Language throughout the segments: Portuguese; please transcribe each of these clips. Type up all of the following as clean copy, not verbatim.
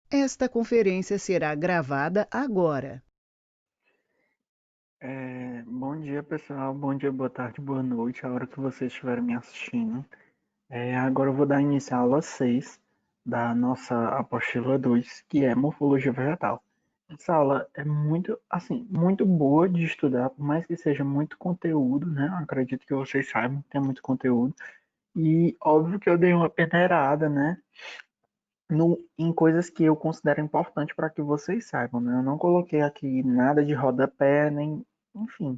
Esta conferência será gravada agora. Bom dia, pessoal. Bom dia, boa tarde, boa noite, a hora que vocês estiverem me assistindo. Agora eu vou dar início à aula 6 da nossa apostila 2, que é Morfologia Vegetal. Essa aula é muito, assim, muito boa de estudar, por mais que seja muito conteúdo, né? Eu acredito que vocês saibam que tem muito conteúdo. E óbvio que eu dei uma peneirada, né? Em coisas que eu considero importante para que vocês saibam, né? Eu não coloquei aqui nada de rodapé, nem, enfim,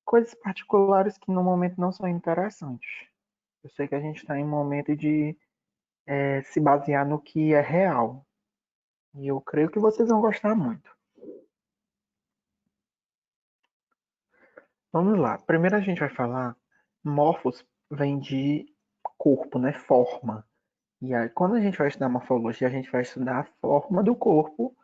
coisas particulares que no momento não são interessantes. Eu sei que a gente está em um momento de se basear no que é real. E eu creio que vocês vão gostar muito. Vamos lá. Primeiro a gente vai falar. Morfos vem de corpo, né? Forma. E aí, quando a gente vai estudar morfologia, a gente vai estudar a forma do corpo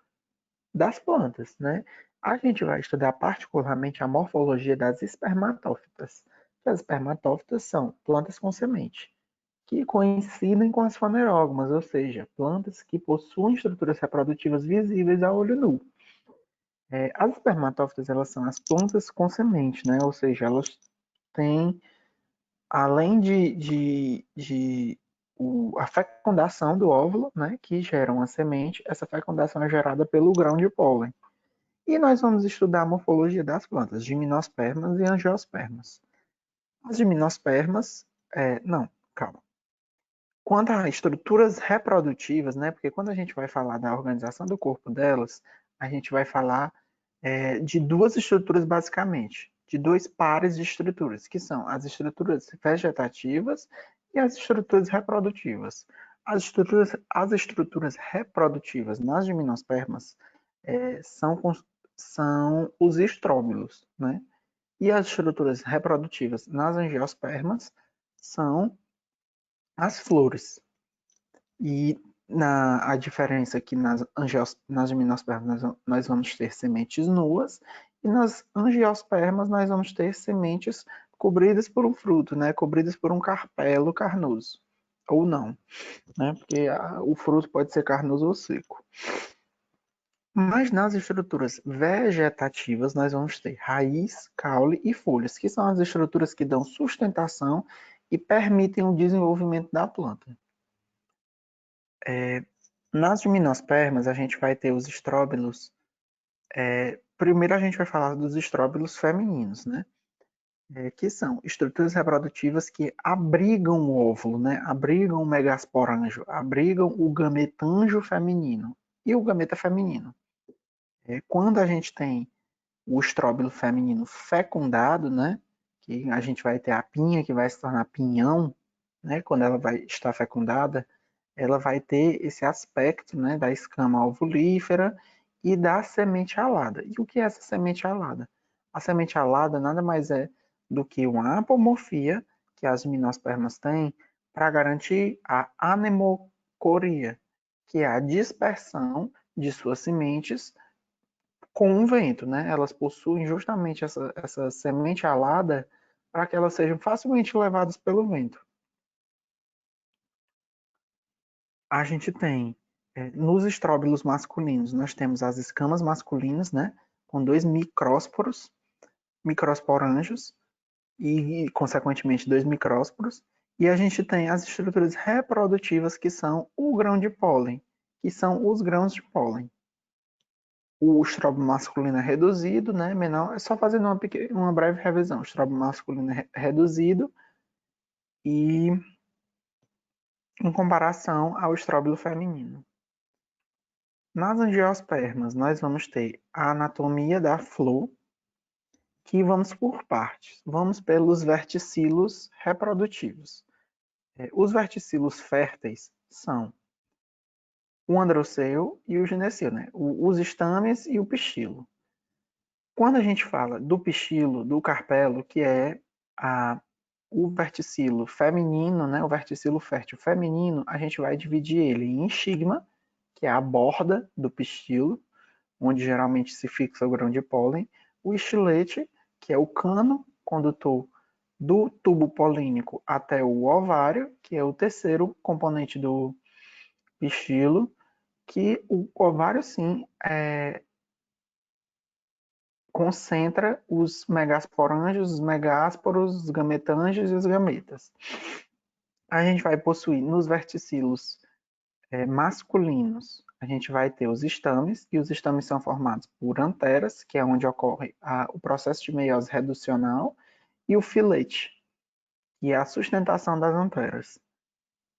das plantas, né? A gente vai estudar particularmente a morfologia das espermatófitas. As espermatófitas são plantas com semente, que coincidem com as fanerógamas, ou seja, plantas que possuem estruturas reprodutivas visíveis a olho nu. As espermatófitas, elas são as plantas com semente, né? Ou seja, elas têm, além de a fecundação do óvulo, né, que gera uma semente, essa fecundação é gerada pelo grão de pólen. E nós vamos estudar a morfologia das plantas, gimnospermas e angiospermas. As gimnospermas, não, calma. Quanto a estruturas reprodutivas, né? Porque quando a gente vai falar da organização do corpo delas, a gente vai falar de duas estruturas basicamente, de dois pares de estruturas, que são as estruturas vegetativas e as estruturas reprodutivas. As estruturas reprodutivas nas gimnospermas são os estróbilos, né? E as estruturas reprodutivas nas angiospermas são as flores. E a diferença é que nas gimnospermas nós vamos ter sementes nuas e nas angiospermas nós vamos ter sementes cobridas por um fruto, né? Cobridas por um carpelo carnoso. Ou não, né? Porque o fruto pode ser carnoso ou seco. Mas nas estruturas vegetativas nós vamos ter raiz, caule e folhas, que são as estruturas que dão sustentação e permitem o desenvolvimento da planta. Nas gimnospermas, a gente vai ter os estróbilos. Primeiro, a gente vai falar dos estróbilos femininos, né? Que são estruturas reprodutivas que abrigam o óvulo, né? Abrigam o megasporângio, abrigam o gametanjo feminino e o gameta feminino. Quando a gente tem o estróbilo feminino fecundado, né? Que a gente vai ter a pinha que vai se tornar pinhão, né? Quando ela vai estar fecundada, ela vai ter esse aspecto, né, da escama ovulífera e da semente alada. E o que é essa semente alada? A semente alada nada mais é do que uma apomorfia que as gimnospermas têm para garantir a anemocoria, que é a dispersão de suas sementes com o vento, né? Elas possuem justamente essa semente alada para que elas sejam facilmente levadas pelo vento. A gente tem, nos estróbilos masculinos, nós temos as escamas masculinas, né, com dois microsporângios, consequentemente, dois micrósporos, e a gente tem as estruturas reprodutivas, que são o grão de pólen, que são os grãos de pólen. O estróbilo masculino é reduzido, né, menor, é só fazendo uma breve revisão. O estróbilo masculino é reduzido e em comparação ao estróbilo feminino. Nas angiospermas, nós vamos ter a anatomia da flor, que vamos por partes. Vamos pelos verticilos reprodutivos. Os verticilos férteis são o androceu e o gineceu, né? Os estames e o pistilo. Quando a gente fala do pistilo, do carpelo, que é o verticilo feminino, né? O verticilo fértil feminino, a gente vai dividir ele em estigma, que é a borda do pistilo, onde geralmente se fixa o grão de pólen, o estilete, que é o cano condutor do tubo polínico até o ovário, que é o terceiro componente do pistilo, que o ovário, sim, concentra os megasporângios, os megásporos, os gametângios e os gametas. A gente vai possuir nos verticilos masculinos, a gente vai ter os estames, e os estames são formados por anteras, que é onde ocorre o processo de meiose reducional, e o filete, que é a sustentação das anteras.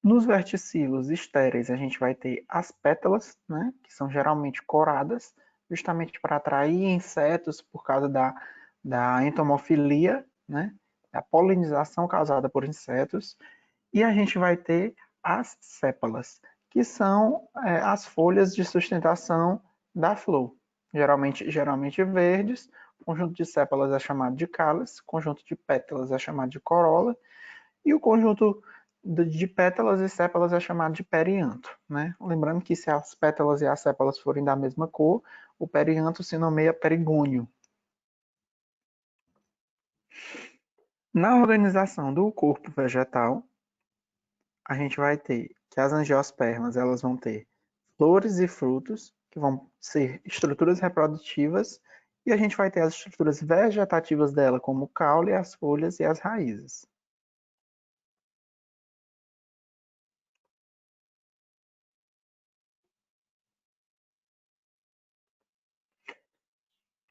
Nos verticilos estéreis, a gente vai ter as pétalas, né, que são geralmente coradas, justamente para atrair insetos por causa da entomofilia, né, da polinização causada por insetos. E a gente vai ter as sépalas, que são as folhas de sustentação da flor, geralmente verdes. O conjunto de sépalas é chamado de cálice, o conjunto de pétalas é chamado de corola, e o conjunto de pétalas e sépalas é chamado de perianto, né? Lembrando que se as pétalas e as sépalas forem da mesma cor, o perianto se nomeia perigônio. Na organização do corpo vegetal, a gente vai ter que as angiospermas, elas vão ter flores e frutos, que vão ser estruturas reprodutivas, e a gente vai ter as estruturas vegetativas dela, como o caule, as folhas e as raízes.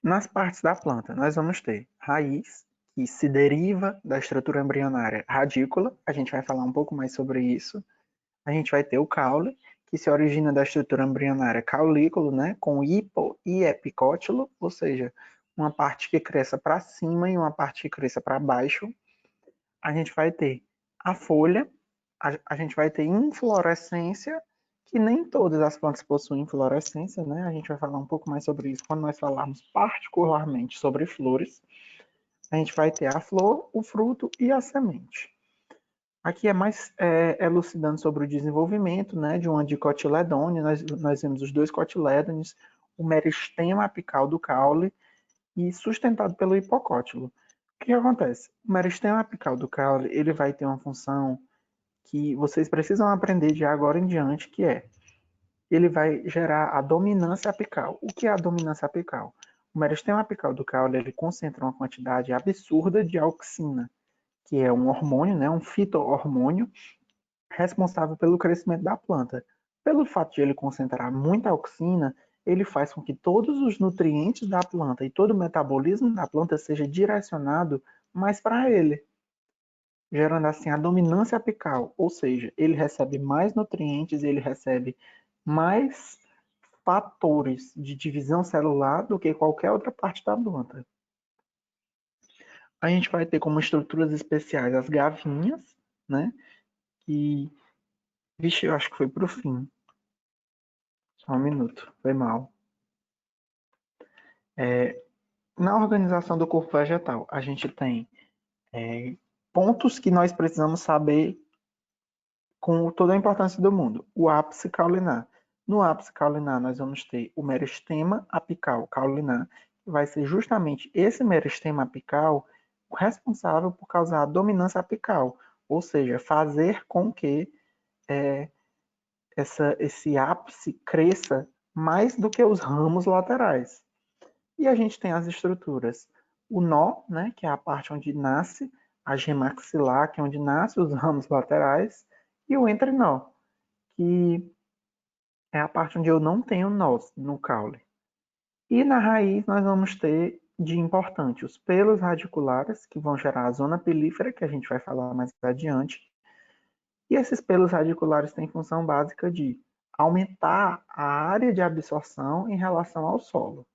Nas partes da planta, nós vamos ter raiz, que se deriva da estrutura embrionária radícula, a gente vai falar um pouco mais sobre isso. A gente vai ter o caule, que se origina da estrutura embrionária caulículo, né, com hipo e epicótilo, ou seja, uma parte que cresça para cima e uma parte que cresça para baixo. A gente vai ter a folha, a gente vai ter inflorescência, que nem todas as plantas possuem inflorescência, né? A gente vai falar um pouco mais sobre isso quando nós falarmos particularmente sobre flores. A gente vai ter a flor, o fruto e a semente. Aqui é mais elucidando sobre o desenvolvimento, né, de uma dicotiledônia. Nós vemos os dois cotilédones, o meristema apical do caule e sustentado pelo hipocótilo. O que acontece? O meristema apical do caule, ele vai ter uma função que vocês precisam aprender de agora em diante, que é, ele vai gerar a dominância apical. O que é a dominância apical? O meristema apical do caule, ele concentra uma quantidade absurda de auxina, que é um hormônio, né, um fito-hormônio, responsável pelo crescimento da planta. Pelo fato de ele concentrar muita auxina, ele faz com que todos os nutrientes da planta e todo o metabolismo da planta seja direcionado mais para ele, gerando assim a dominância apical, ou seja, ele recebe mais nutrientes, ele recebe mais fatores de divisão celular do que qualquer outra parte da planta. A gente vai ter como estruturas especiais as gavinhas, né? E, vixe, eu acho que foi pro fim. Só um minuto, foi mal. Na organização do corpo vegetal, a gente tem pontos que nós precisamos saber com toda a importância do mundo. O ápice caulinar. No ápice caulinar, nós vamos ter o meristema apical caulinar, que vai ser justamente esse meristema apical responsável por causar a dominância apical, ou seja, fazer com que esse ápice cresça mais do que os ramos laterais. E a gente tem as estruturas. O nó, né, que é a parte onde nasce a gemaxilar, que é onde nascem os ramos laterais, e o entrenó, que é a parte onde eu não tenho nós no caule. E na raiz nós vamos ter de importante os pelos radiculares, que vão gerar a zona pilífera, que a gente vai falar mais adiante. E esses pelos radiculares têm função básica de aumentar a área de absorção em relação ao solo.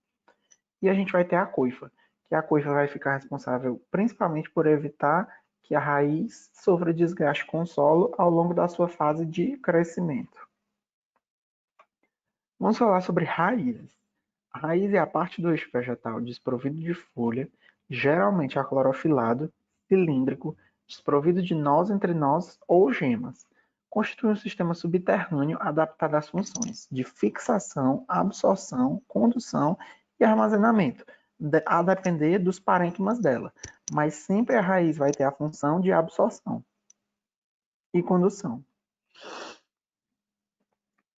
E a gente vai ter a coifa, que a coifa vai ficar responsável principalmente por evitar que a raiz sofra desgaste com o solo ao longo da sua fase de crescimento. Vamos falar sobre raízes. A raiz é a parte do eixo vegetal desprovido de folha, geralmente aclorofilado, cilíndrico, desprovido de nós entre nós ou gemas. Constitui um sistema subterrâneo adaptado às funções de fixação, absorção, condução e armazenamento, a depender dos parênquimas dela, mas sempre a raiz vai ter a função de absorção e condução.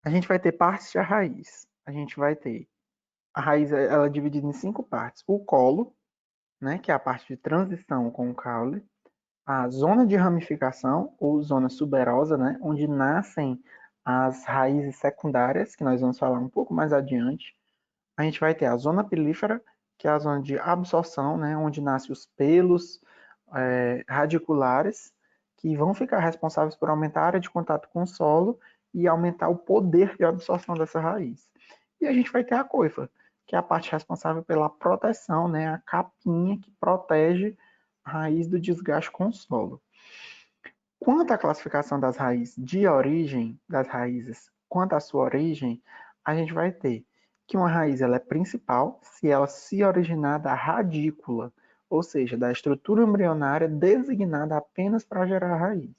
A gente vai ter partes da raiz. A gente vai ter a raiz, ela é dividida em 5 partes. O colo, né, que é a parte de transição com o caule. A zona de ramificação, ou zona suberosa, né, onde nascem as raízes secundárias, que nós vamos falar um pouco mais adiante. A gente vai ter a zona pilífera, que é a zona de absorção, né, onde nascem os pelos radiculares, que vão ficar responsáveis por aumentar a área de contato com o solo e aumentar o poder de absorção dessa raiz. E a gente vai ter a coifa, que é a parte responsável pela proteção, né, a capinha que protege a raiz do desgaste com o solo. Quanto à classificação das raízes de origem, das raízes, quanto à sua origem, a gente vai ter que uma raiz ela é principal se ela se originar da radícula, ou seja, da estrutura embrionária designada apenas para gerar a raiz.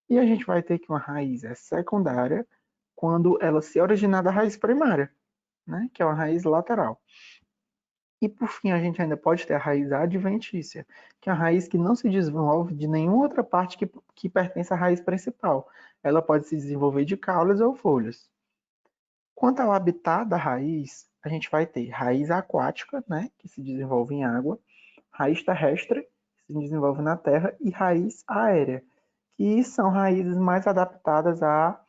E a gente vai ter que uma raiz é secundária quando ela se originar da raiz primária, né, que é uma raiz lateral. E por fim, a gente ainda pode ter a raiz adventícia, que é a raiz que não se desenvolve de nenhuma outra parte que pertence à raiz principal. Ela pode se desenvolver de caules ou folhas. Quanto ao habitat da raiz, a gente vai ter raiz aquática, né, que se desenvolve em água, raiz terrestre, que se desenvolve na terra, e raiz aérea, que são raízes mais adaptadas a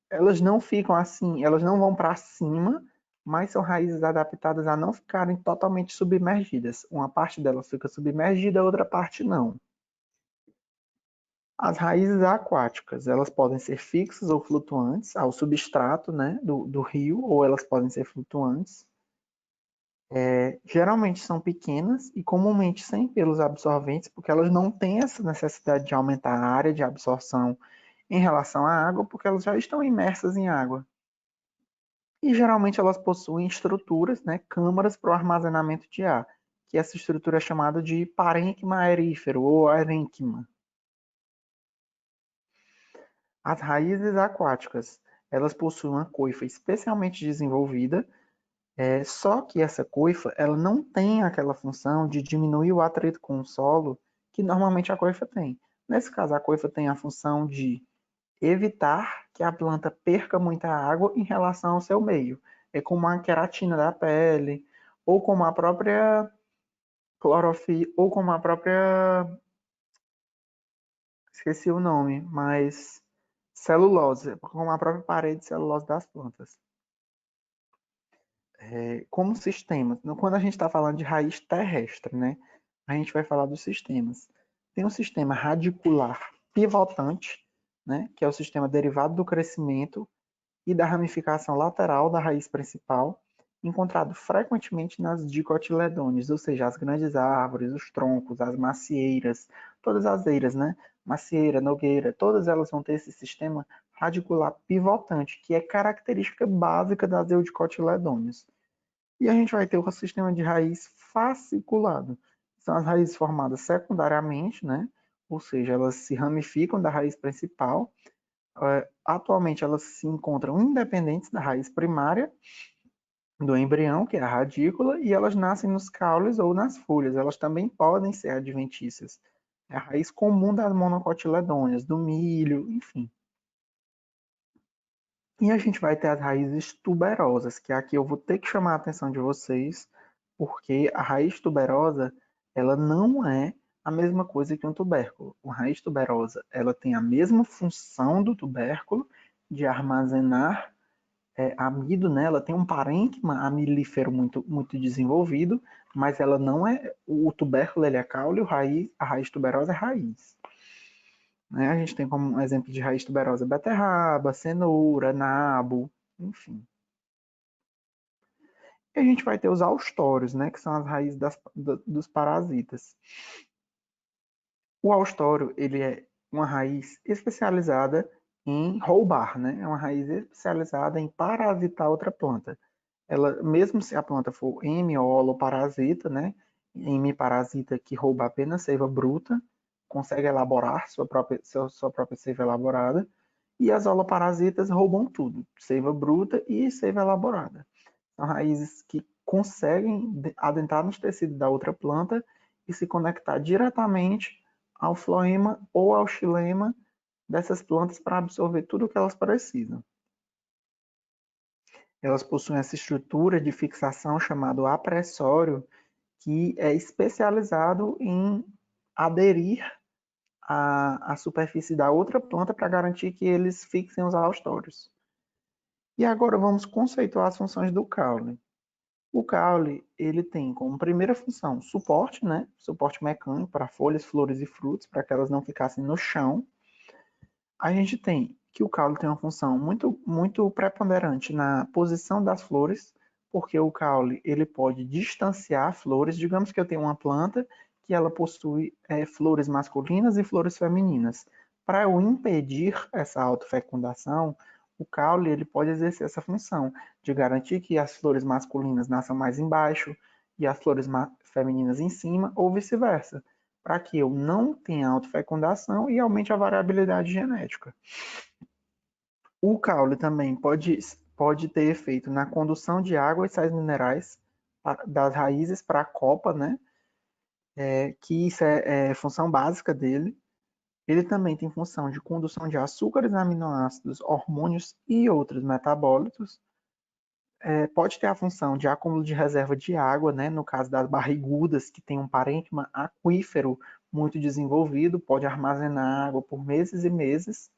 elas não ficam assim, elas não vão para cima, mas são raízes adaptadas a não ficarem totalmente submergidas. Uma parte delas fica submergida, a outra parte não. As raízes aquáticas, elas podem ser fixas ou flutuantes ao substrato, né, do rio, ou elas podem ser flutuantes. Geralmente são pequenas e comumente sem pelos absorventes, porque elas não têm essa necessidade de aumentar a área de absorção em relação à água, porque elas já estão imersas em água. E geralmente elas possuem estruturas, né, câmaras para o armazenamento de ar, que essa estrutura é chamada de parênquima aerífero ou arênquima. As raízes aquáticas, elas possuem uma coifa especialmente desenvolvida, só que essa coifa ela não tem aquela função de diminuir o atrito com o solo que normalmente a coifa tem. Nesse caso, a coifa tem a função de evitar que a planta perca muita água em relação ao seu meio. É como a queratina da pele, ou como a própria clorofila, ou como a própria, esqueci o nome, mas celulose, como a própria parede de celulose das plantas. Como sistemas, quando a gente está falando de raiz terrestre, né, a gente vai falar dos sistemas. Tem um sistema radicular pivotante, né, que é o sistema derivado do crescimento e da ramificação lateral da raiz principal, encontrado frequentemente nas dicotiledôneas, ou seja, as grandes árvores, os troncos, as macieiras, todas as eiras, né? Macieira, nogueira, todas elas vão ter esse sistema radicular pivotante, que é característica básica das eudicotiledôneas. E a gente vai ter o sistema de raiz fasciculado. São as raízes formadas secundariamente, né? Ou seja, elas se ramificam da raiz principal. Atualmente elas se encontram independentes da raiz primária do embrião, que é a radícula, e elas nascem nos caules ou nas folhas. Elas também podem ser adventícias. É a raiz comum das monocotiledôneas, do milho, enfim. E a gente vai ter as raízes tuberosas, que aqui eu vou ter que chamar a atenção de vocês, porque a raiz tuberosa, ela não é a mesma coisa que um tubérculo. A raiz tuberosa, ela tem a mesma função do tubérculo de armazenar amido, né? Ela tem um parênquima amilífero muito desenvolvido, mas ela não é. O tubérculo ele é caule, a raiz tuberosa é raiz. Né? A gente tem como um exemplo de raiz tuberosa beterraba, cenoura, nabo, enfim. E a gente vai ter os austórios, né? Que são as raízes dos parasitas. O austório ele é uma raiz especializada em roubar, né? É uma raiz especializada em parasitar outra planta. Ela, mesmo se a planta for hemioloparasita, né? Hemiparasita que rouba apenas seiva bruta, consegue elaborar sua própria seiva elaborada, e as holoparasitas roubam tudo, seiva bruta e seiva elaborada. São raízes que conseguem adentrar nos tecidos da outra planta e se conectar diretamente ao floema ou ao xilema dessas plantas para absorver tudo o que elas precisam. Elas possuem essa estrutura de fixação chamado apressório, que é especializado em aderir à superfície da outra planta para garantir que eles fixem os austórios. E agora vamos conceituar as funções do caule. O caule, ele tem como primeira função suporte, né? Suporte mecânico para folhas, flores e frutos, para que elas não ficassem no chão. A gente tem que o caule tem uma função muito preponderante na posição das flores, porque o caule ele pode distanciar flores. Digamos que eu tenho uma planta que ela possui flores masculinas e flores femininas. Para eu impedir essa autofecundação, o caule ele pode exercer essa função de garantir que as flores masculinas nasçam mais embaixo e as flores femininas em cima, ou vice-versa, para que eu não tenha autofecundação e aumente a variabilidade genética. O caule também pode ter efeito na condução de água e sais minerais das raízes para a copa, né? Que isso é função básica dele. Ele também tem função de condução de açúcares, aminoácidos, hormônios e outros metabólitos. Pode ter a função de acúmulo de reserva de água, né? No caso das barrigudas, que tem um parênquima aquífero muito desenvolvido, pode armazenar água por meses e meses.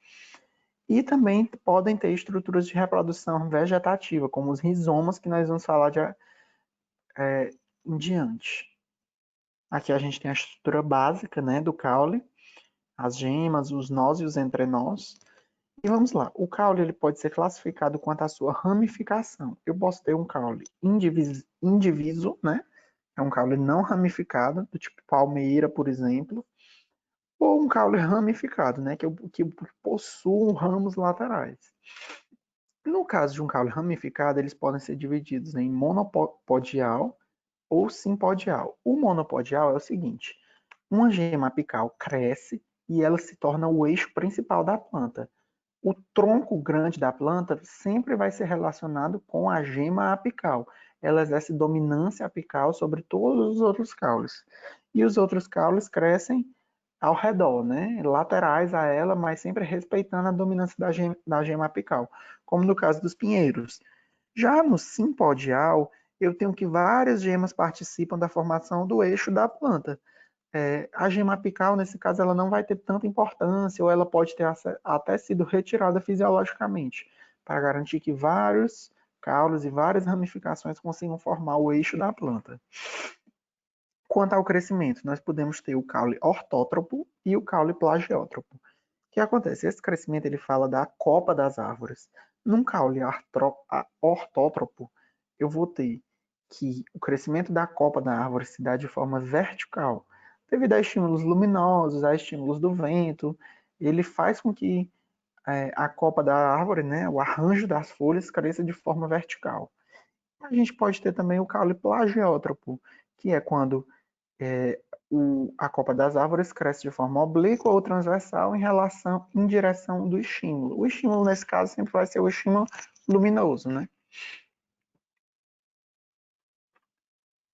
E também podem ter estruturas de reprodução vegetativa, como os rizomas, que nós vamos falar em diante. Aqui a gente tem a estrutura básica, né, do caule, as gemas, os nós e os entrenós. E vamos lá, o caule ele pode ser classificado quanto à sua ramificação. Eu posso ter um caule indiviso, né? É um caule não ramificado, do tipo palmeira, por exemplo, ou um caule ramificado, né? Que possuam ramos laterais. No caso de um caule ramificado, eles podem ser divididos em monopodial ou simpodial. O monopodial é o seguinte: uma gema apical cresce e ela se torna o eixo principal da planta. O tronco grande da planta sempre vai ser relacionado com a gema apical. Ela exerce dominância apical sobre todos os outros caules. E os outros caules crescem ao redor, né? Laterais a ela, mas sempre respeitando a dominância da gema apical, como no caso dos pinheiros. Já no simpodial, eu tenho que várias gemas participam da formação do eixo da planta. A gema apical, nesse caso, ela não vai ter tanta importância, ou ela pode ter até sido retirada fisiologicamente, para garantir que vários caules e várias ramificações consigam formar o eixo da planta. Quanto ao crescimento, nós podemos ter o caule ortótropo e o caule plagiótropo. O que acontece? Esse crescimento ele fala da copa das árvores. Num caule ortótropo, eu vou ter que o crescimento da copa da árvore se dá de forma vertical, devido a estímulos luminosos, a estímulos do vento. Ele faz com que a copa da árvore, né, o arranjo das folhas, cresça de forma vertical. A gente pode ter também o caule plagiótropo, que é quando a copa das árvores cresce de forma oblíqua ou transversal em direção do estímulo. O estímulo, nesse caso, sempre vai ser o estímulo luminoso, né?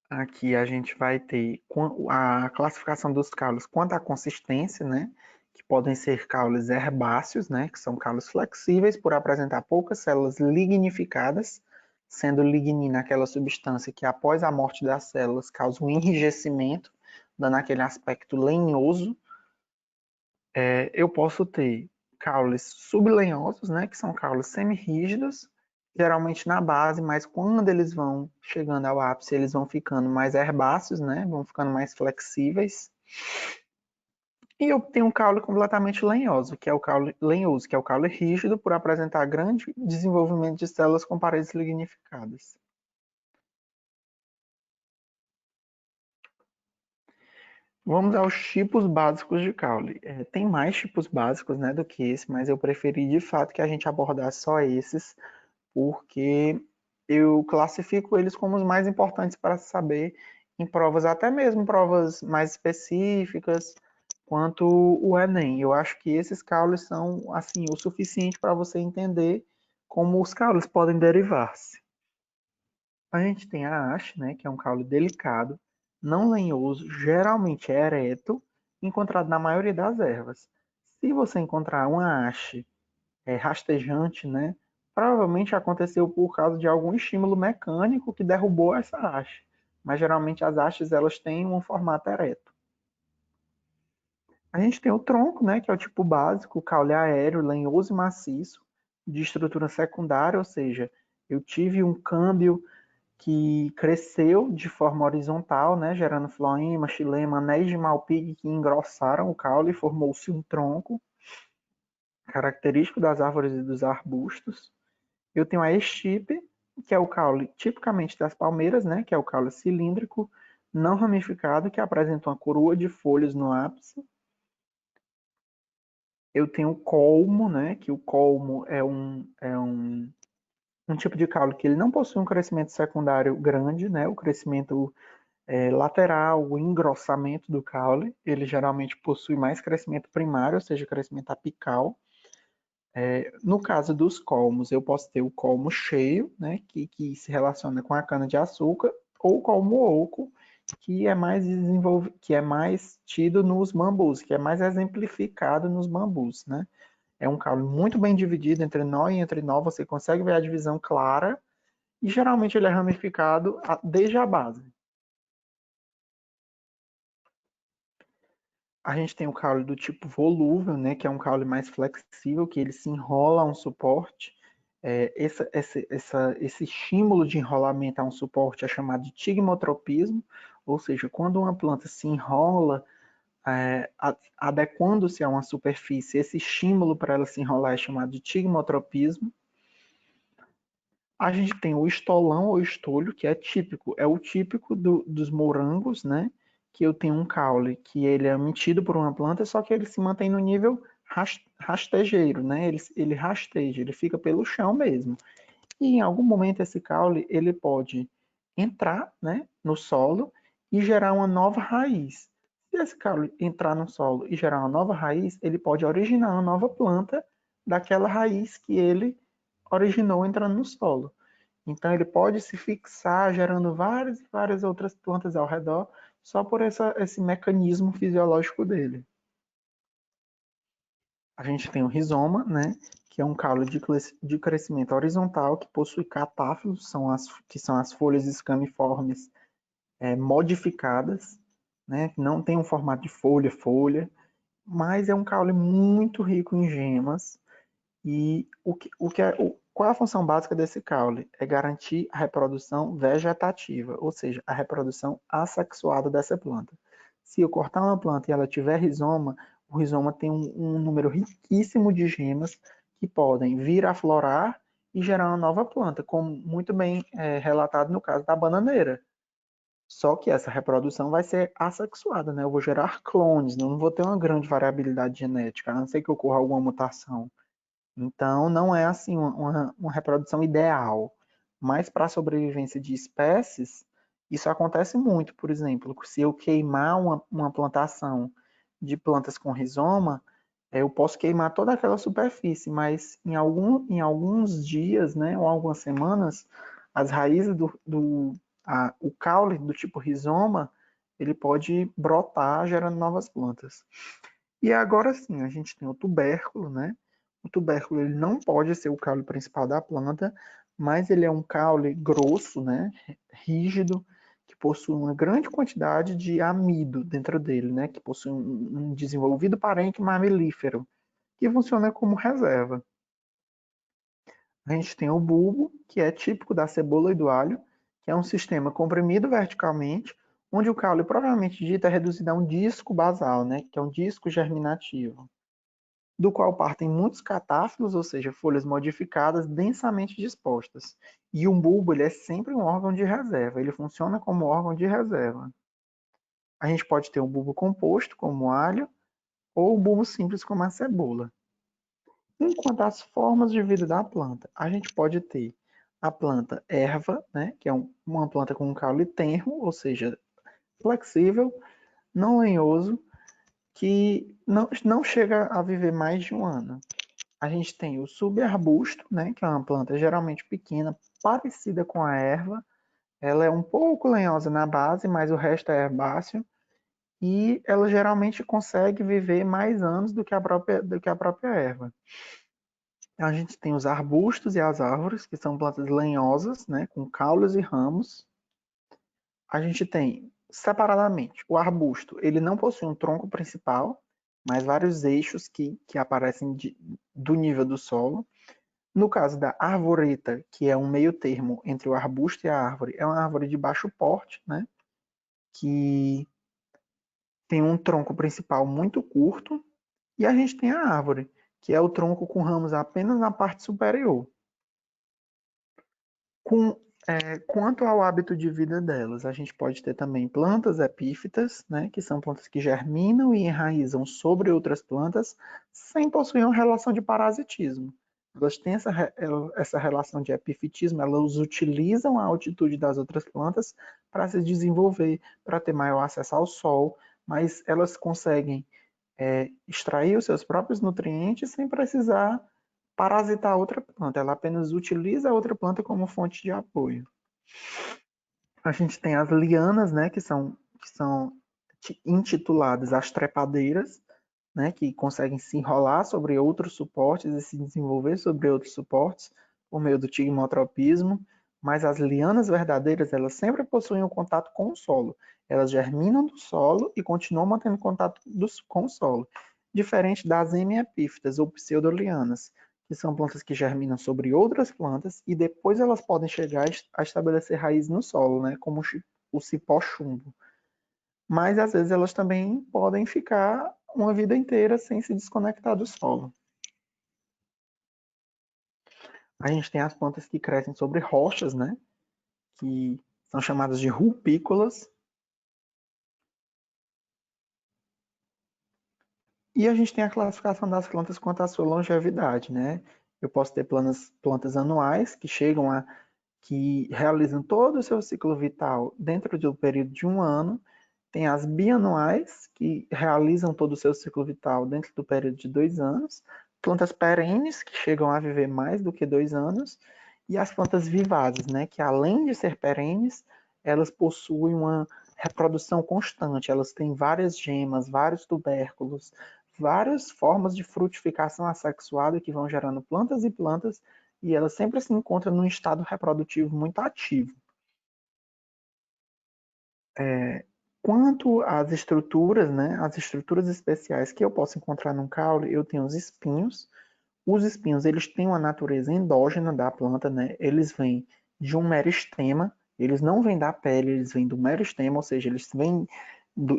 Aqui a gente vai ter a classificação dos caules quanto à consistência, né? Que podem ser caules herbáceos, né? Que são caules flexíveis por apresentar poucas células lignificadas, sendo lignina aquela substância que após a morte das células causa um enrijecimento, dando aquele aspecto lenhoso. Eu posso ter caules sublenhosos, né? Que são caules semirrígidos, geralmente na base, mas quando eles vão chegando ao ápice, eles vão ficando mais herbáceos, né? Vão ficando mais flexíveis. E eu tenho um caule completamente lenhoso, que é o caule lenhoso, que é o caule rígido por apresentar grande desenvolvimento de células com paredes lignificadas. Vamos aos tipos básicos de caule. Tem mais tipos básicos, né, do que esse, mas eu preferi de fato que a gente abordasse só esses, porque eu classifico eles como os mais importantes para saber em provas, até mesmo provas mais específicas, quanto o Enem. Eu acho que esses caules são assim o suficiente para você entender como os caules podem derivar-se. A gente tem a haste, né, que é um caule delicado, não lenhoso, geralmente é ereto, encontrado na maioria das ervas. Se você encontrar uma haste rastejante, né, provavelmente aconteceu por causa de algum estímulo mecânico que derrubou essa haste. Mas geralmente as hastes elas têm um formato ereto. A gente tem o tronco, né, que é o tipo básico, caule aéreo, lenhoso e maciço, de estrutura secundária, ou seja, eu tive um câmbio que cresceu de forma horizontal, né, gerando floema, xilema, anéis de Malpighi que engrossaram o caule e formou-se um tronco, característico das árvores e dos arbustos. Eu tenho a estipe, que é o caule tipicamente das palmeiras, né, que é o caule cilíndrico, não ramificado, que apresenta uma coroa de folhas no ápice. Eu tenho o colmo, né, que o colmo é um tipo de caule que ele não possui um crescimento secundário grande, né, o crescimento lateral, o engrossamento do caule, ele geralmente possui mais crescimento primário, ou seja, crescimento apical. No caso dos colmos, eu posso ter o colmo cheio, né, que se relaciona com a cana-de-açúcar, ou o colmo oco, que é mais tido nos bambus, que é mais exemplificado nos bambus, né? É um caule muito bem dividido entre nó e entre nó, você consegue ver a divisão clara, e geralmente ele é ramificado desde a base. A gente tem o caule do tipo volúvel, né, que é um caule mais flexível, que ele se enrola a um suporte. Esse estímulo de enrolamento a um suporte é chamado de tigmotropismo, ou seja, quando uma planta se enrola, adequando-se a uma superfície, esse estímulo para ela se enrolar é chamado de tigmotropismo. A gente tem o estolão ou estolho, que é o típico dos morangos, né? Que eu tenho um caule que ele é emitido por uma planta, só que ele se mantém no nível rastejeiro, né? Ele rasteja, ele fica pelo chão mesmo. E em algum momento esse caule ele pode entrar, né, no solo e gerar uma nova raiz. Se esse caule entrar no solo e gerar uma nova raiz, ele pode originar uma nova planta daquela raiz que ele originou entrando no solo. Então ele pode se fixar gerando várias e várias outras plantas ao redor só por esse mecanismo fisiológico dele. A gente tem o rizoma, né, que é um caule de crescimento horizontal que possui catáfilos, que são as folhas escamiformes modificadas, né, que não tem um formato de folha, mas é um caule muito rico em gemas. E qual é a função básica desse caule? É garantir a reprodução vegetativa, ou seja, a reprodução assexuada dessa planta. Se eu cortar uma planta e ela tiver rizoma, o rizoma tem um número riquíssimo de gemas que podem vir a florar e gerar uma nova planta, como muito bem relatado no caso da bananeira. Só que essa reprodução vai ser assexuada, né? Eu vou gerar clones, não vou ter uma grande variabilidade genética, a não ser que ocorra alguma mutação. Então, não é assim uma reprodução ideal. Mas para a sobrevivência de espécies, isso acontece muito. Por exemplo, se eu queimar uma plantação de plantas com rizoma, eu posso queimar toda aquela superfície, mas em alguns dias, né, ou algumas semanas, as raízes o caule do tipo rizoma, ele pode brotar gerando novas plantas. E agora sim, a gente tem o tubérculo, né? O tubérculo ele não pode ser o caule principal da planta, mas ele é um caule grosso, né? Rígido, que possui uma grande quantidade de amido dentro dele, né? Que possui um desenvolvido parênquima mamilífero, que funciona como reserva. A gente tem o bulbo, que é típico da cebola e do alho, que é um sistema comprimido verticalmente, onde o caule provavelmente dito é reduzido a um disco basal, né? Que é um disco germinativo, do qual partem muitos catáfilos, ou seja, folhas modificadas densamente dispostas. E um bulbo ele é sempre um órgão de reserva, ele funciona como órgão de reserva. A gente pode ter um bulbo composto, como o alho, ou um bulbo simples, como a cebola. Enquanto às formas de vida da planta, a gente pode ter a planta erva, né, que é uma planta com um caule tenro, ou seja, flexível, não lenhoso, que não chega a viver mais de um ano. A gente tem o subarbusto, né, que é uma planta geralmente pequena, parecida com a erva. Ela é um pouco lenhosa na base, mas o resto é herbáceo. e ela geralmente consegue viver mais anos do que a própria erva. A gente tem os arbustos e as árvores, que são plantas lenhosas, né, com caules e ramos. A gente tem, separadamente, o arbusto. Ele não possui um tronco principal, mas vários eixos que aparecem do nível do solo. No caso da arvoreta, que é um meio termo entre o arbusto e a árvore, é uma árvore de baixo porte, né, que tem um tronco principal muito curto, e a gente tem a árvore, que é o tronco com ramos apenas na parte superior. Quanto ao hábito de vida delas, a gente pode ter também plantas epífitas, né, que são plantas que germinam e enraizam sobre outras plantas sem possuir uma relação de parasitismo. Elas têm essa relação de epifitismo, elas utilizam a altitude das outras plantas para se desenvolver, para ter maior acesso ao sol, mas elas conseguem extrair os seus próprios nutrientes sem precisar parasitar a outra planta. Ela apenas utiliza a outra planta como fonte de apoio. A gente tem as lianas, né, que são intituladas as trepadeiras, né, que conseguem se enrolar sobre outros suportes e se desenvolver sobre outros suportes por meio do tigmotropismo, mas as lianas verdadeiras, elas sempre possuem um contato com o solo. Elas germinam do solo e continuam mantendo contato com o solo, diferente das hemiepífitas ou pseudolianas, que são plantas que germinam sobre outras plantas e depois elas podem chegar a estabelecer raiz no solo, né, como o cipó chumbo. Mas às vezes elas também podem ficar uma vida inteira sem se desconectar do solo. A gente tem as plantas que crescem sobre rochas, né, que são chamadas de rupícolas. E a gente tem a classificação das plantas quanto à sua longevidade, né? Eu posso ter plantas anuais que realizam todo o seu ciclo vital dentro do período de um ano. Tem as bianuais, que realizam todo o seu ciclo vital dentro do período de 2 anos. Plantas perenes, que chegam a viver mais do que 2 anos. E as plantas vivazes, né? Que além de ser perenes, elas possuem uma reprodução constante. Elas têm várias gemas, vários tubérculos, várias formas de frutificação assexuada que vão gerando plantas e plantas, e elas sempre se encontram num estado reprodutivo muito ativo. Quanto às estruturas, né, as estruturas especiais que eu posso encontrar num caule, eu tenho os espinhos. Os espinhos, eles têm uma natureza endógena da planta, né? Eles vêm de um meristema, eles não vêm da pele, eles vêm do meristema, ou seja, eles vêm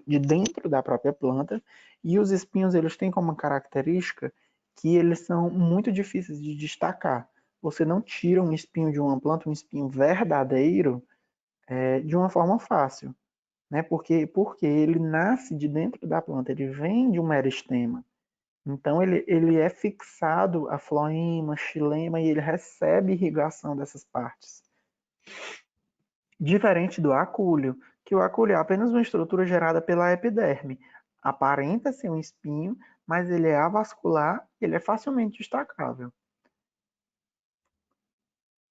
de dentro da própria planta. E os espinhos, eles têm como característica que eles são muito difíceis de destacar. Você não tira um espinho de uma planta, um espinho verdadeiro, de uma forma fácil, né? Porque ele nasce de dentro da planta, ele vem de um meristema. Então ele é fixado a floema, xilema e ele recebe irrigação dessas partes. Diferente do acúleo, que o acúleo é apenas uma estrutura gerada pela epiderme. Aparenta ser um espinho, mas ele é avascular e ele é facilmente destacável.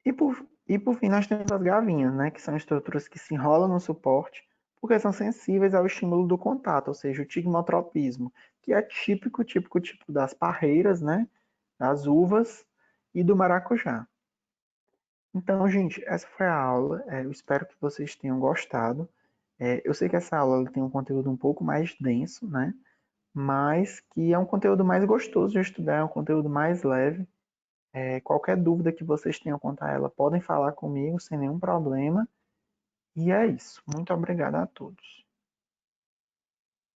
E por fim, nós temos as gavinhas, né, que são estruturas que se enrolam no suporte porque são sensíveis ao estímulo do contato, ou seja, o tigmotropismo, que é típico das parreiras, né, das uvas e do maracujá. Então, gente, essa foi a aula. Eu espero que vocês tenham gostado. Eu sei que essa aula tem um conteúdo um pouco mais denso, né, mas que é um conteúdo mais gostoso de estudar, é um conteúdo mais leve. Qualquer dúvida que vocês tenham quanto a ela, podem falar comigo sem nenhum problema. E é isso. Muito obrigado a todos.